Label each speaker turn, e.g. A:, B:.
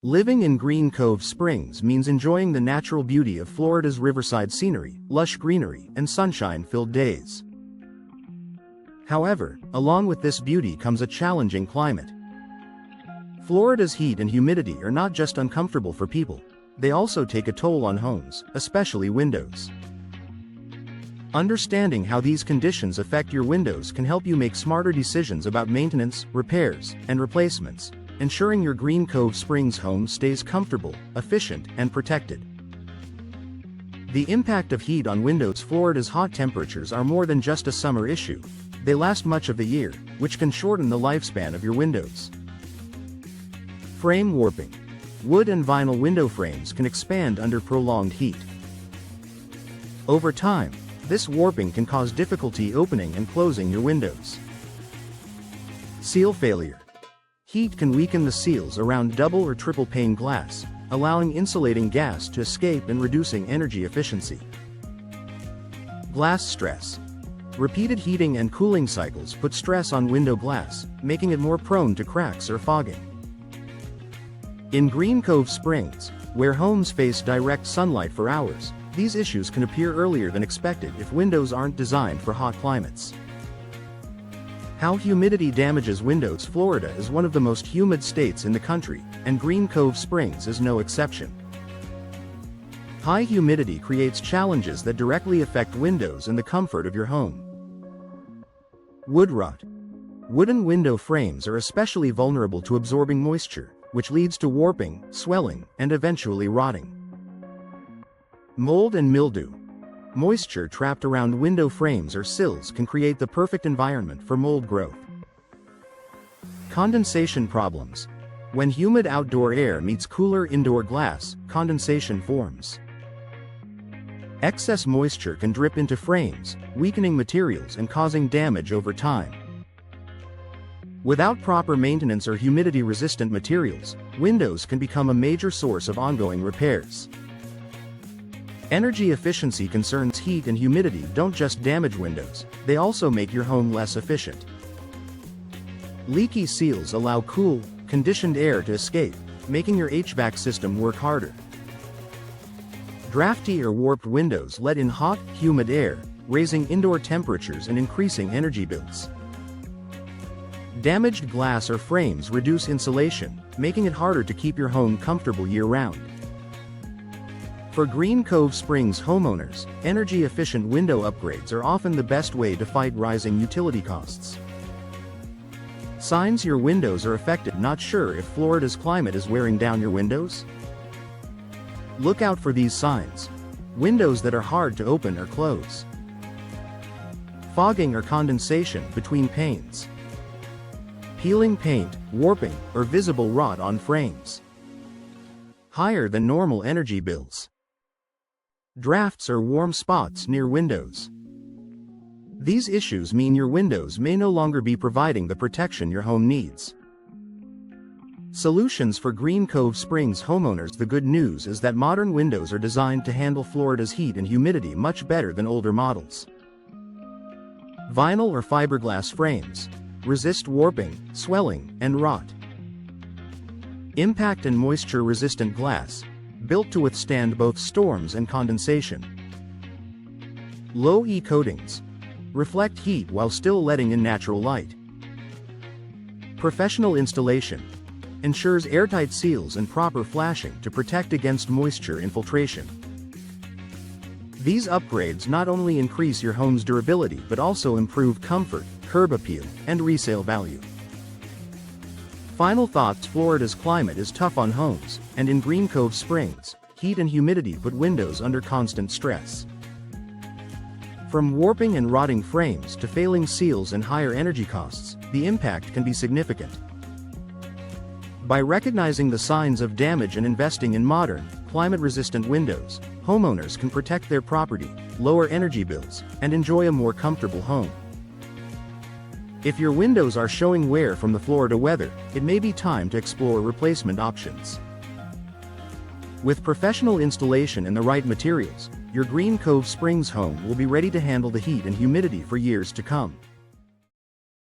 A: Living in Green Cove Springs means enjoying the natural beauty of Florida's riverside scenery, lush greenery, and sunshine-filled days. However, along with this beauty comes a challenging climate. Florida's heat and humidity are not just uncomfortable for people, they also take a toll on homes, especially windows. Understanding how these conditions affect your windows can help you make smarter decisions about maintenance, repairs, and replacements, ensuring your Green Cove Springs home stays comfortable, efficient, and protected. The impact of heat on windows. Florida's hot temperatures are more than just a summer issue. They last much of the year, which can shorten the lifespan of your windows. Frame warping. Wood and vinyl window frames can expand under prolonged heat. Over time, this warping can cause difficulty opening and closing your windows. Seal failure. Heat can weaken the seals around double or triple pane glass, allowing insulating gas to escape and reducing energy efficiency. Glass stress. Repeated heating and cooling cycles put stress on window glass, making it more prone to cracks or fogging. In Green Cove Springs, where homes face direct sunlight for hours, these issues can appear earlier than expected if windows aren't designed for hot climates. How humidity damages windows. Florida is one of the most humid states in the country, and Green Cove Springs is no exception. High humidity creates challenges that directly affect windows and the comfort of your home. Wood rot. Wooden window frames are especially vulnerable to absorbing moisture, which leads to warping, swelling, and eventually rotting. Mold and mildew. Moisture trapped around window frames or sills can create the perfect environment for mold growth. Condensation problems. When humid outdoor air meets cooler indoor glass, condensation forms. Excess moisture can drip into frames, weakening materials and causing damage over time. Without proper maintenance or humidity-resistant materials, windows can become a major source of ongoing repairs. Energy efficiency concerns. Heat and humidity don't just damage windows, they also make your home less efficient. Leaky seals allow cool, conditioned air to escape, making your HVAC system work harder. Drafty or warped windows let in hot, humid air, raising indoor temperatures and increasing energy bills. Damaged glass or frames reduce insulation, making it harder to keep your home comfortable year-round. For Green Cove Springs homeowners, energy-efficient window upgrades are often the best way to fight rising utility costs. Signs your windows are affected. Not sure if Florida's climate is wearing down your windows? Look out for these signs. Windows that are hard to open or close. Fogging or condensation between panes. Peeling paint, warping, or visible rot on frames. Higher than normal energy bills. Drafts or warm spots near windows. These issues mean your windows may no longer be providing the protection your home needs. Solutions for Green Cove Springs homeowners. The good news is that modern windows are designed to handle Florida's heat and humidity much better than older models. Vinyl or fiberglass frames resist warping, swelling, and rot. Impact and moisture-resistant glass, built to withstand both storms and condensation. Low-E coatings reflect heat while still letting in natural light. Professional installation ensures airtight seals and proper flashing to protect against moisture infiltration. These upgrades not only increase your home's durability but also improve comfort, curb appeal, and resale value. Final thoughts. Florida's climate is tough on homes, and in Green Cove Springs, heat and humidity put windows under constant stress. From warping and rotting frames to failing seals and higher energy costs, the impact can be significant. By recognizing the signs of damage and investing in modern, climate-resistant windows, homeowners can protect their property, lower energy bills, and enjoy a more comfortable home. If your windows are showing wear from the Florida weather, it may be time to explore replacement options. With professional installation and the right materials, your Green Cove Springs home will be ready to handle the heat and humidity for years to come.